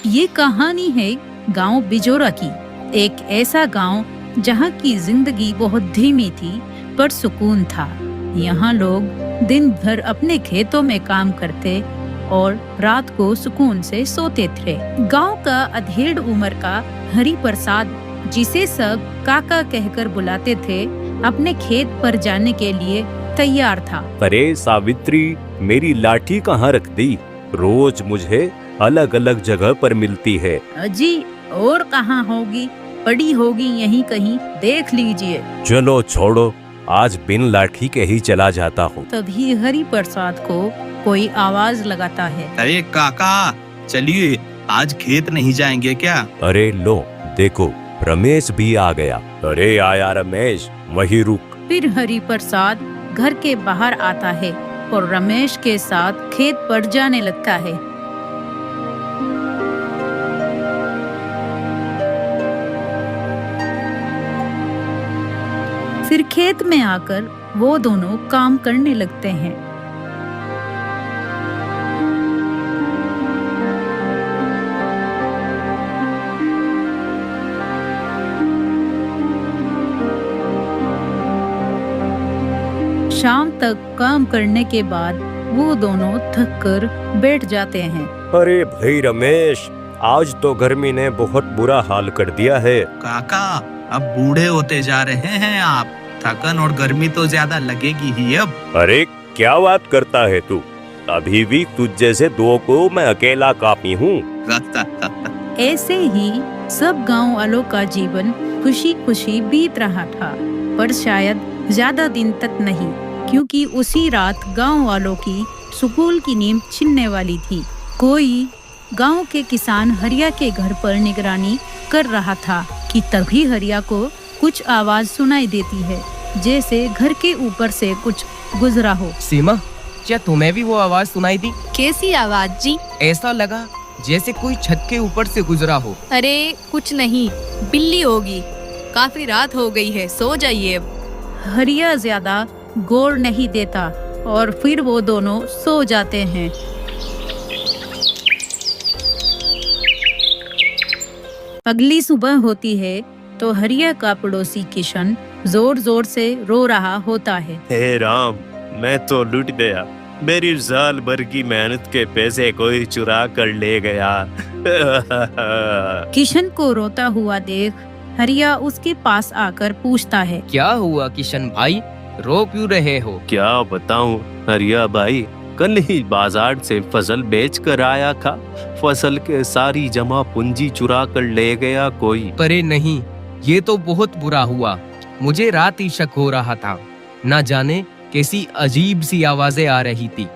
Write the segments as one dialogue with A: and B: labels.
A: ये कहानी है गांव बिजोरा की। एक ऐसा गांव जहां की जिंदगी बहुत धीमी थी पर सुकून था। यहाँ लोग दिन भर अपने खेतों में काम करते और रात को सुकून से सोते थे। गांव का अधेड़ उम्र का हरि प्रसाद, जिसे सब काका कहकर बुलाते थे, अपने खेत पर जाने के लिए तैयार था।
B: अरे सावित्री, मेरी लाठी कहाँ रख दी? रोज मुझे अलग अलग जगह पर मिलती है।
A: अजी, और कहाँ होगी, पड़ी होगी यहीं कहीं, देख लीजिए।
B: चलो छोड़ो, आज बिन लाठी के ही चला जाता हूँ।
A: तभी हरि प्रसाद को कोई आवाज लगाता है।
C: अरे काका, चलिए आज खेत नहीं जाएंगे क्या?
B: अरे लो देखो, रमेश भी आ गया। अरे आया रमेश, वही रुक।
A: फिर हरि प्रसाद घर के बाहर आता है और रमेश के साथ खेत पर जाने लगता है। फिर खेत में आकर वो दोनों काम करने लगते हैं। शाम तक काम करने के बाद वो दोनों थक कर बैठ जाते हैं।
B: अरे भाई रमेश, आज तो गर्मी ने बहुत बुरा हाल कर दिया है।
C: काका, अब बूढ़े होते जा रहे हैं आप, थकन और गर्मी तो ज्यादा लगेगी ही अब।
B: अरे क्या बात करता है तू? अभी भी तुझ जैसे दो को मैं अकेला काफी हूँ।
A: ऐसे ही सब गांव वालों का जीवन खुशी खुशी बीत रहा था, पर शायद ज्यादा दिन तक नहीं, क्योंकि उसी रात गांव वालों की सुकून की नींद छिनने वाली थी। कोई गांव के किसान हरिया के घर पर निगरानी कर रहा था कि तभी हरिया को कुछ आवाज सुनाई देती है, जैसे घर के ऊपर से कुछ गुजरा हो।
D: सीमा, क्या तुम्हें भी वो आवाज सुनाई दी?
E: कैसी आवाज जी?
D: ऐसा लगा जैसे कोई छत के ऊपर से गुजरा हो।
E: अरे कुछ नहीं, बिल्ली होगी। काफी रात हो गई है, सो जाइए अब।
A: हरिया ज्यादा गौर नहीं देता और फिर वो दोनों सो जाते हैं। अगली सुबह होती है तो हरिया का पड़ोसी किशन जोर जोर से रो रहा होता है।
B: हे राम, मैं तो लुट गया। मेरी साल भर की मेहनत के पैसे कोई चुरा कर ले गया।
A: किशन को रोता हुआ देख हरिया उसके पास आकर पूछता है।
D: क्या हुआ किशन भाई, रो क्यों रहे हो?
B: क्या बताऊं हरिया भाई, कल ही बाजार से फसल बेच कर आया था। फसल के सारी जमा पूंजी चुरा कर ले गया कोई।
D: परे नहीं, ये तो बहुत बुरा हुआ। मुझे रात ही शक हो रहा था, न जाने कैसी अजीब सी आवाजें आ रही थी,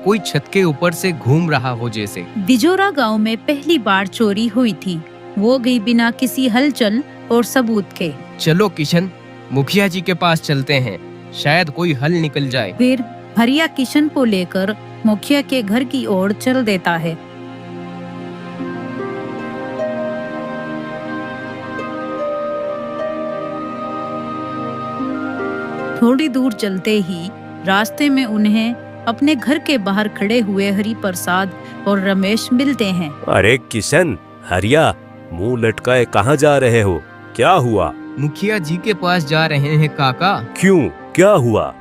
D: कोई छत के ऊपर से घूम रहा हो जैसे।
A: बिजोरा गांव में पहली बार चोरी हुई थी, वो गई बिना किसी हलचल और सबूत के।
D: चलो किशन, मुखिया जी के पास चलते हैं, शायद कोई हल निकल जाए।
A: फिर हरिया किशन को लेकर मुखिया के घर की ओर चल देता है। थोड़ी दूर चलते ही रास्ते में उन्हें अपने घर के बाहर खड़े हुए हरि प्रसाद और रमेश मिलते हैं।
B: अरे किशन, हरिया, मुंह लटकाए कहाँ जा रहे हो? क्या हुआ?
D: मुखिया जी के पास जा रहे हैं काका।
B: क्यों, क्या हुआ?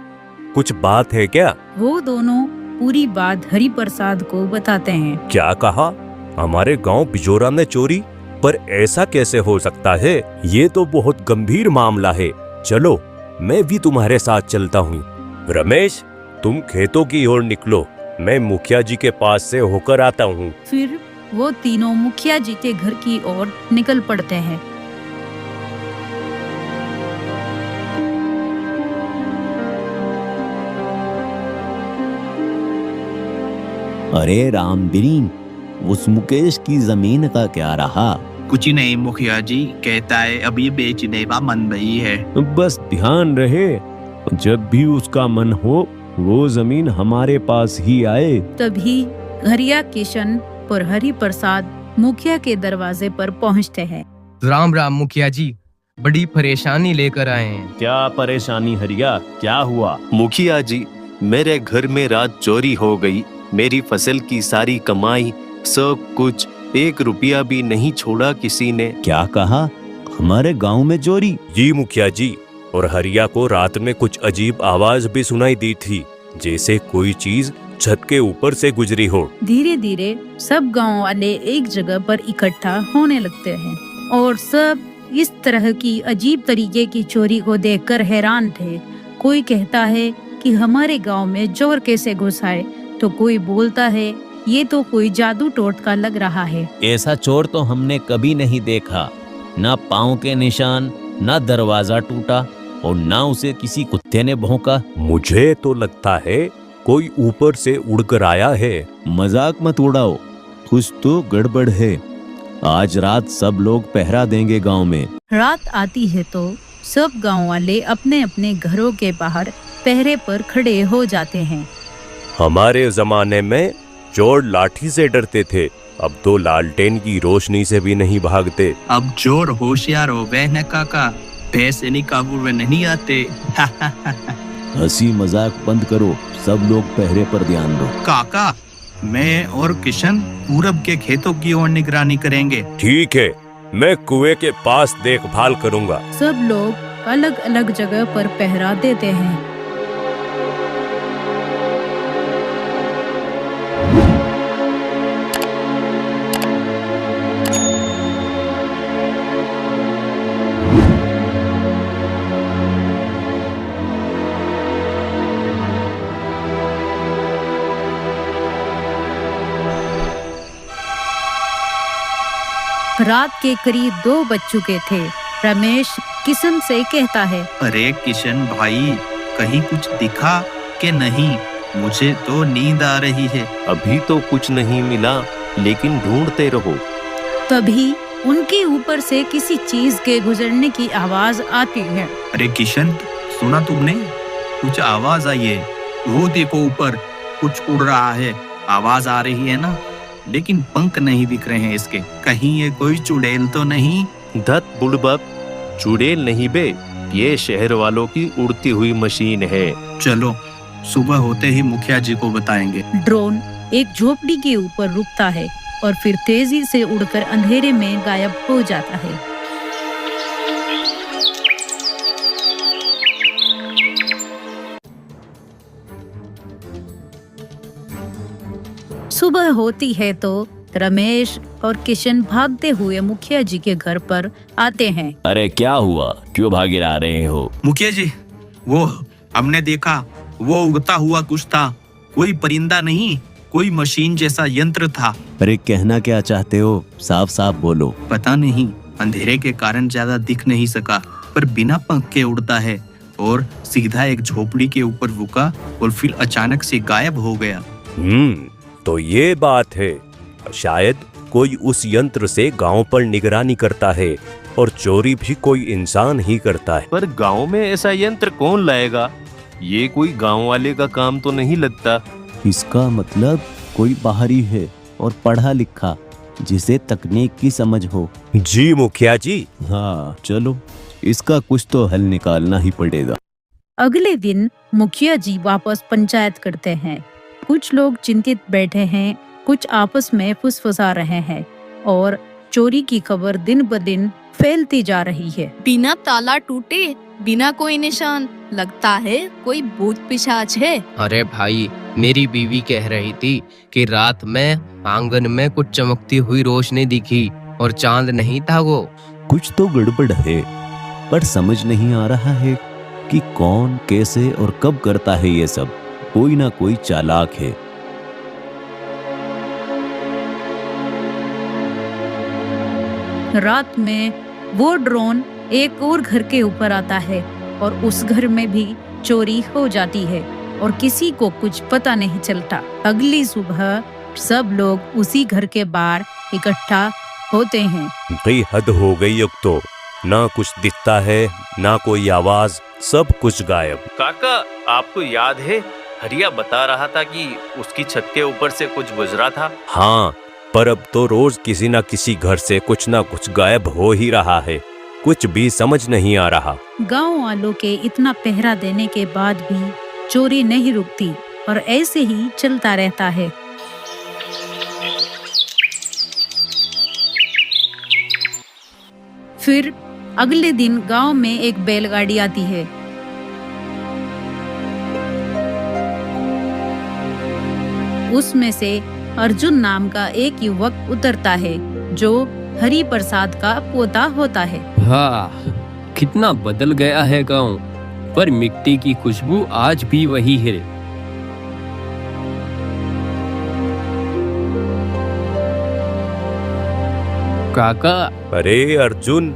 B: कुछ बात है क्या?
A: वो दोनों पूरी बात हरि प्रसाद को बताते हैं।
B: क्या कहा? हमारे गांव बिजोरा में चोरी? पर ऐसा कैसे हो सकता है? ये तो बहुत गंभीर मामला है। चलो, मैं भी तुम्हारे साथ चलता हूँ। रमेश, तुम खेतों की ओर निकलो, मैं मुखिया जी के पास से होकर आता हूँ।
A: फिर वो तीनों मुखिया जी के घर की ओर निकल पड़ते हैं।
F: अरे रामबीन, उस मुकेश की जमीन का क्या रहा?
C: कुछ नहीं मुखिया जी, कहता है अभी बेचने का मन नहीं है।
B: बस ध्यान रहे, जब भी उसका मन हो वो जमीन हमारे पास ही आए।
A: तभी हरिया, किशन और हरि प्रसाद मुखिया के दरवाजे पर पहुंचते हैं।
D: राम राम मुखिया जी, बड़ी परेशानी लेकर आए हैं।
B: क्या परेशानी हरिया, क्या हुआ?
G: मुखिया जी, मेरे घर में रात चोरी हो गई। मेरी फसल की सारी कमाई सब कुछ 1 रुपया भी नहीं छोड़ा किसी ने।
F: क्या कहा? हमारे गांव में चोरी?
B: जी मुखिया जी, और हरिया को रात में कुछ अजीब आवाज भी सुनाई दी थी, जैसे कोई चीज छत के ऊपर से गुजरी हो।
A: धीरे धीरे सब गांव वाले एक जगह पर इकट्ठा होने लगते हैं और सब इस तरह की अजीब तरीके की चोरी को देखकर हैरान थे। कोई कहता है कि हमारे गांव में चोर कैसे घुस आए, तो कोई बोलता है ये तो कोई जादू टोटका लग रहा है।
F: ऐसा चोर तो हमने कभी नहीं देखा। ना पाँव के निशान, ना दरवाजा टूटा और ना उसे किसी कुत्ते ने भौंका।
B: मुझे तो लगता है कोई ऊपर से उड़कर आया है।
F: मजाक मत उड़ाओ, कुछ तो गड़बड़ है। आज रात सब लोग पहरा देंगे गांव में।
A: रात आती है तो सब गांव वाले अपने अपने घरों के बाहर पहरे पर खड़े हो जाते हैं।
B: हमारे जमाने में चोर लाठी से डरते थे, अब तो लालटेन की रोशनी से भी नहीं भागते।
C: अब चोर होशियार हो गए हैं काका, पैसे नहीं काबू में नहीं आते।
F: हंसी मजाक बंद करो, सब लोग पहरे पर ध्यान दो।
C: काका, मैं और किशन पूरब के खेतों की ओर निगरानी करेंगे।
B: ठीक है, मैं कुएं के पास देखभाल करूंगा।
A: सब लोग अलग अलग जगह पर पहरा देते हैं। रात के करीब 2 बज चुके थे। रमेश किशन से कहता है,
C: अरे किशन भाई, कहीं कुछ दिखा कि नहीं? मुझे तो नींद आ रही है।
G: अभी तो कुछ नहीं मिला, लेकिन ढूंढते रहो।
A: तभी उनके ऊपर से किसी चीज के गुजरने की आवाज आती है।
C: अरे किशन, सुना तुमने? कुछ आवाज आई है। वो देखो, ऊपर कुछ उड़ रहा है। आवाज आ रही है ना, लेकिन पंख नहीं दिख रहे हैं इसके। कहीं ये कोई चुड़ैल तो नहीं?
G: धत बुड़बक, चुड़ैल नहीं बे, ये शहर वालों की उड़ती हुई मशीन है।
C: चलो, सुबह होते ही मुखिया जी को बताएंगे।
A: ड्रोन एक झोपड़ी के ऊपर रुकता है और फिर तेजी से उड़कर अंधेरे में गायब हो जाता है। सुबह होती है तो रमेश और किशन भागते हुए मुखिया जी के घर पर आते हैं।
F: अरे क्या हुआ, क्यों भागे आ रहे हो?
C: मुखिया जी, वो हमने देखा, वो उड़ता हुआ कुछ था। कोई परिंदा नहीं, कोई मशीन जैसा यंत्र था।
F: अरे कहना क्या चाहते हो, साफ साफ बोलो।
C: पता नहीं, अंधेरे के कारण ज्यादा दिख नहीं सका, पर बिना पंख के उड़ता है और सीधा एक झोपड़ी के ऊपर रुका और फिर अचानक से गायब हो गया।
B: तो ये बात है। शायद कोई उस यंत्र से गांव पर निगरानी करता है और चोरी भी कोई इंसान ही करता है।
G: पर गांव में ऐसा यंत्र कौन लाएगा? ये कोई गांव वाले का काम तो नहीं लगता।
F: इसका मतलब कोई बाहरी है और पढ़ा लिखा, जिसे तकनीक की समझ हो।
B: जी मुखिया जी।
F: हाँ चलो, इसका कुछ तो हल निकालना ही पड़ेगा।
A: अगले दिन मुखिया जी वापस पंचायत करते हैं। कुछ लोग चिंतित बैठे हैं, कुछ आपस में फुसफुसा रहे हैं और चोरी की खबर दिन ब दिन फैलती जा रही है।
E: बिना ताला टूटे, बिना कोई निशान, लगता है कोई भूत पिशाच है।
D: अरे भाई, मेरी बीवी कह रही थी कि रात में आंगन में कुछ चमकती हुई रोशनी दिखी और चांद नहीं था वो।
F: कुछ तो गड़बड़ है, पर समझ नहीं आ रहा है कि कौन, कैसे और कब करता है ये सब। कोई ना कोई चालाक है।
A: रात में वो ड्रोन एक और घर के ऊपर आता है और उस घर में भी चोरी हो जाती है और किसी को कुछ पता नहीं चलता। अगली सुबह सब लोग उसी घर के बाहर इकट्ठा होते हैं।
B: भाई हद हो गई अब तो। ना कुछ दिखता है, ना कोई आवाज, सब कुछ गायब।
G: काका, आपको याद है हरिया बता रहा था कि उसकी छत के ऊपर से कुछ गुजरा था?
B: हाँ, पर अब तो रोज किसी न किसी घर से कुछ ना कुछ गायब हो ही रहा है। कुछ भी समझ नहीं आ रहा।
A: गांव वालों के इतना पहरा देने के बाद भी चोरी नहीं रुकती और ऐसे ही चलता रहता है। फिर अगले दिन गांव में एक बैलगाड़ी आती है। उसमें से अर्जुन नाम का एक युवक उतरता है जो हरि प्रसाद का पोता होता है।
D: वाह, कितना बदल गया है गांव, पर मिट्टी की खुशबू आज भी वही है। काका,
B: अरे अर्जुन,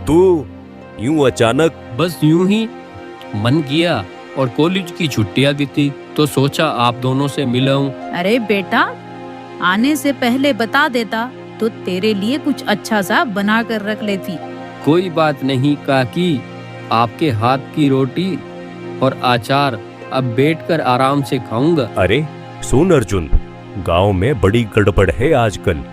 B: तू यूं अचानक?
D: बस यूं ही मन किया और कॉलेज की छुट्टियां दी थी तो सोचा आप दोनों से मिलाऊं।
A: अरे बेटा, आने से पहले बता देता तो तेरे लिए कुछ अच्छा सा बना कर रख लेती।
D: कोई बात नहीं काकी, आपके हाथ की रोटी और अचार अब बैठकर आराम से खाऊंगा।
B: अरे सुन अर्जुन, गांव में बड़ी गड़बड़ है आजकल।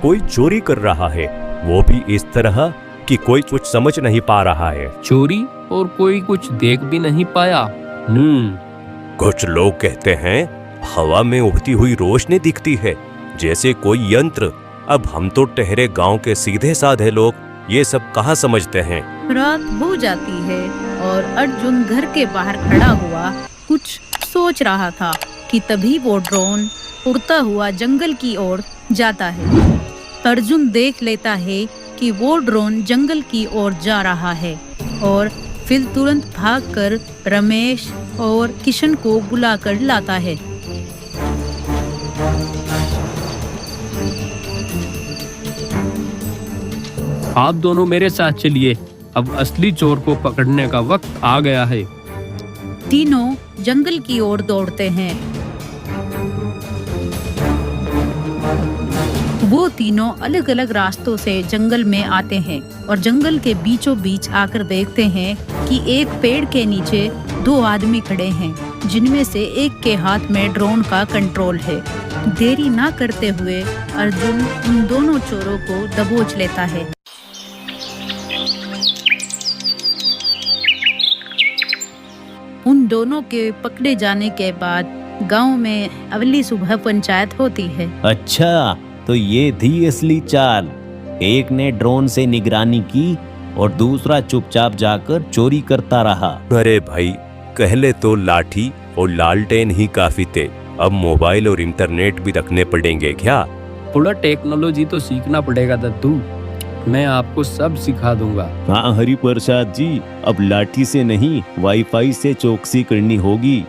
B: कोई चोरी कर रहा है, वो भी इस तरह कि कोई कुछ समझ नहीं पा रहा है।
D: चोरी? और कोई कुछ देख भी नहीं पाया?
B: कुछ लोग कहते हैं हवा में उड़ती हुई रोशनी दिखती है, जैसे कोई यंत्र। अब हम तो ठहरे गांव के सीधे साधे लोग ये सब कहाँ समझते हैं।
A: रात हो जाती है और अर्जुन घर के बाहर खड़ा हुआ कुछ सोच रहा था कि तभी वो ड्रोन उड़ता हुआ जंगल की ओर जाता है। अर्जुन देख लेता है कि वो ड्रोन जंगल की ओर जा रहा है और फिर तुरंत भागकर रमेश और किशन को बुलाकर लाता है।
D: आप दोनों मेरे साथ चलिए, अब असली चोर को पकड़ने का वक्त आ गया है।
A: तीनों जंगल की ओर दौड़ते हैं। वो तीनों अलग अलग रास्तों से जंगल में आते हैं और जंगल के बीचों बीच आकर देखते हैं कि एक पेड़ के नीचे दो आदमी खड़े हैं, जिनमें से एक के हाथ में ड्रोन का कंट्रोल है। देरी ना करते हुए अर्जुन उन दोनों चोरों को दबोच लेता है। उन दोनों के पकड़े जाने के बाद गांव में अगली सुबह पंचायत होती है।
F: अच्छा, तो ये थी असली चाल। एक ने ड्रोन से निगरानी की और दूसरा चुपचाप जाकर चोरी करता रहा।
B: अरे भाई, पहले तो लाठी और लालटेन ही काफी थे, अब मोबाइल और इंटरनेट भी रखने पड़ेंगे क्या?
D: थोड़ा टेक्नोलॉजी तो सीखना पड़ेगा दद्दू, मैं आपको सब सिखा दूंगा।
F: हाँ हरि प्रसाद जी, अब लाठी से नहीं वाईफाई से चौकसी करनी होगी।